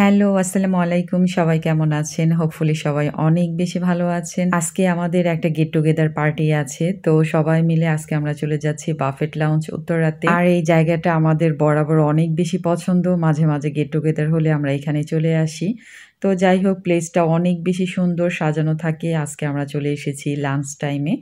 Hello, আসসালামু আলাইকুম। সবাই কেমন আছেন? হোপফুলি সবাই অনেক বেশি ভালো আছেন। আজকে আমাদের একটা গেট টুগেদার পার্টি আছে। তো সবাই মিলে আজকে আমরা চলে যাচ্ছি বাফেট লাউঞ্জ উত্তরাতে। আর এই জায়গাটা আমাদের বরাবর অনেক বেশি পছন্দ। মাঝে, মাঝে গেট টুগেদার হলে আমরা এখানে চলে আসি। তো যাই হোক প্লেসটা অনেক বেশি সুন্দর সাজানো থাকে। আজকে আমরা চলে এসেছি লাঞ্চ টাইমে।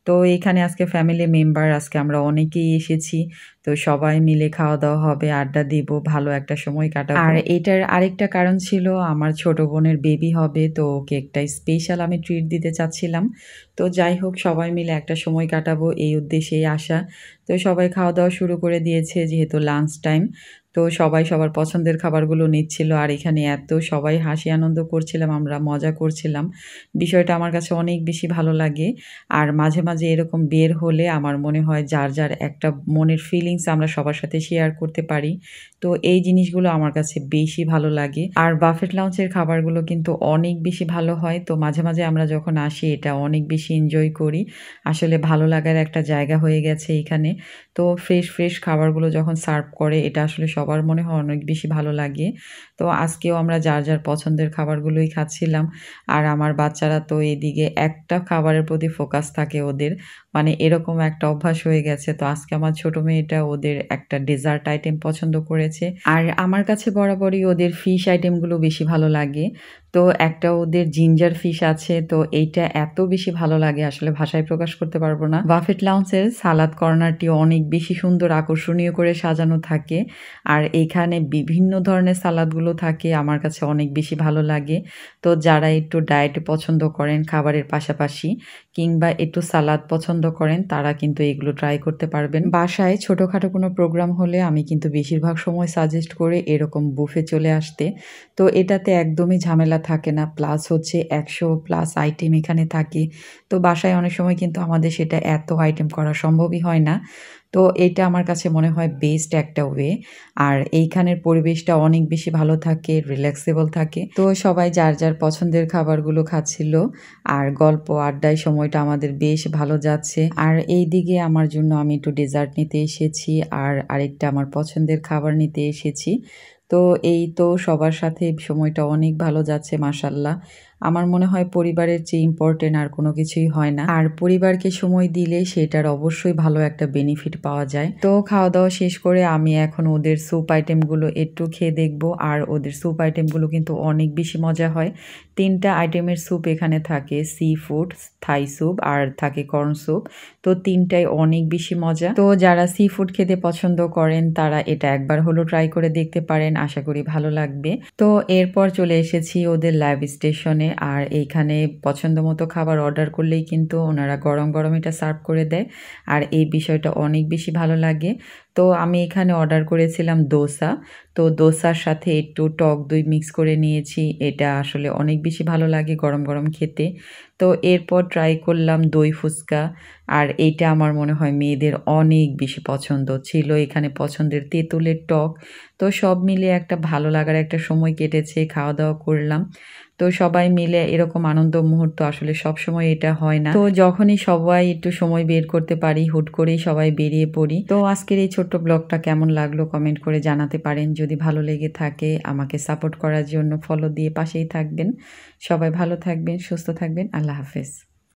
তো এখানে আজকে ফ্যামিলি মেম্বার আজকে আমরা অনেকেই এসেছি। তো সবাই মিলে খাওয়া-দাওয়া হবে, আড্ডা দিব, ভালো একটা সময় কাটাবো। আর এটার আরেকটা কারণ ছিল আমার ছোট বোনের বেবি হবে। তো ওকে একটা স্পেশাল আমি ট্রিট দিতে চাচ্ছিলাম। তো যাই হোক সবাই মিলে একটা সময় কাটাবো এই উদ্দেশ্যেই আসা। তো সবাই খাওয়া-দাওয়া শুরু করে দিয়েছে যেহেতু লাঞ্চ টাইম। তো সবাই সবার পছন্দের খাবারগুলো নিচ্ছিল। আর এখানে এত সবাই হাসি আনন্দ করছিলাম, আমরা মজা করছিলাম। বিষয়টা আমার কাছে অনেক বেশি ভালো লাগে। আর মাঝে, মাঝে এরকম বের হলে আমার মনে হয় যার, যার একটা মনের ফিলিংস আমরা সবার সাথে শেয়ার করতে পারি। তো এই জিনিসগুলো আমার কাছে বেশি ভালো লাগে। আর বাফেট লাউঞ্জের খাবারগুলো কিন্তু অনেক বেশি ভালো হয়। তো মাঝে, মাঝে আমরা যখন আসি এটা অনেক বেশি এনজয় করি। আসলে ভালো লাগার একটা জায়গা হয়ে গেছে এখানে। তো ফ্রেশ, ফ্রেশ খাবারগুলো যখন সার্ভ করে এটা আসলে সবার মনে হয় অনেক বেশি ভালো লাগে। তো আজকেও আমরা যার, যার পছন্দের খাবারগুলোই খাচ্ছিলাম। আর আমার বাচ্চারা তো এদিকে একটা খাবারের প্রতি ফোকাস থাকে ওদের। মানে এরকম একটা অভ্যাস হয়ে গেছে। তো আজকে আমার ছোট মেয়েটা ওদের একটা ডেজার্ট আইটেম পছন্দ করেছে। আর আমার কাছে বরাবরই ওদের ফিশ আইটেমগুলো বেশি ভালো লাগে। তো একটা ওদের জিঞ্জার ফিশ আছে। তো এইটা এত বেশি ভালো লাগে আসলে ভাষায় প্রকাশ করতে পারব না। বাফেট লাউঞ্জের সালাদ কর্নারটি অনেক বেশি সুন্দর আকর্ষণীয় করে সাজানো থাকে। আর এখানে বিভিন্ন ধরনের সালাদগুলো থাকে আমার কাছে অনেক বেশি ভালো লাগে। তো যারা একটু ডায়েট পছন্দ করেন খাবারের পাশাপাশি কিংবা একটু সালাদ পছন্দ করেন তারা কিন্তু এগুলো ট্রাই করতে পারবেন। বাসায় ছোটখাটো কোনো প্রোগ্রাম হলে আমি কিন্তু বেশিরভাগ সময় সাজেস্ট করি এরকম বুফে চলে আসতে। তো এটাতে একদমই ঝামেলা থাকে না। প্লাস হচ্ছে ১০০+ আইটেম এখানে থাকে। তো বাসায় অনেক সময় কিন্তু আমাদের সেটা এত আইটেম করা সম্ভবই হয় না। তো এটা আমার কাছে মনে হয় বেস্ট একটা ওয়ে। আর এইখানের পরিবেশটা অনেক বেশি ভালো থাকে, রিল্যাক্সেবল থাকে। তো সবাই যার, যার পছন্দের খাবারগুলো খাচ্ছিল। আর গল্প আড্ডায় সময়টা আমাদের বেশ ভালো যাচ্ছে। আর এইদিকে আমার জন্য আমি একটু ডেজার্ট নিতে এসেছি। আর আরেকটা আমার পছন্দের খাবার নিতে এসেছি। তো এই তো সবার সাথে সময়টা অনেক ভালো যাচ্ছে মাশাআল্লাহ। আমার মনে হয় পরিবারের চেয়ে ইম্পোর্টেন্ট আর কোনো কিছুই হয় না। আর পরিবারকে সময় দিলে সেটার অবশ্যই ভালো একটা বেনিফিট পাওয়া যায়। তো খাওয়া-দাওয়া শেষ করে আমি এখন ওদের স্যুপ আইটেমগুলো একটু খেয়ে দেখব। আর ওদের স্যুপ আইটেমগুলো কিন্তু অনেক বেশি মজা হয়। ৩ টা আইটেমের স্যুপ এখানে থাকে। সি ফুড, থাই স্যুপ আর থাকে কর্ন স্যুপ। তো ৩ টাই অনেক বেশি মজা। তো যারা সি ফুড খেতে পছন্দ করেন তারা এটা একবার হলেও ট্রাই করে দেখতে পারেন। আশা করি ভালো লাগবে। তো এরপর চলে এসেছি ওদের লাইভ স্টেশনে। আর এইখানে পছন্দমতো খাবার অর্ডার করলেই কিন্তু ওনারা গরম, গরম এটা সার্ভ করে দেয়। আর এই বিষয়টা অনেক বেশি ভালো লাগে। তো আমি এখানে অর্ডার করেছিলাম দোসা। তো দোসার সাথে একটু টক দই মিক্স করে নিয়েছি। এটা আসলে অনেক বেশি ভালো লাগে গরম, গরম খেতে। তো এরপর ট্রাই করলাম দই ফুচকা। আর এইটা আমার মনে হয় মেয়েদের অনেক বেশি পছন্দ ছিল। এখানে পছন্দের তেঁতুলের টক। তো সব মিলিয়ে একটা ভালো লাগার একটা সময় কেটেছে, খাওয়া-দাওয়া করলাম। তো সবাই মিলে এরকম আনন্দ মুহূর্ত আসলে সবসময় এটা হয় না। তো যখনই সবাই একটু সময় বের করতে পারি হুট করেই সবাই বেরিয়ে পড়ি। তো আজকের এই ছোট্ট ব্লগটা কেমন লাগলো কমেন্ট করে জানাতে পারেন। যদি ভালো লেগে থাকে আমাকে সাপোর্ট করার জন্য ফলো দিয়ে পাশেই থাকবেন। সবাই ভালো থাকবেন, সুস্থ থাকবেন। আল্লাহ হাফেজ।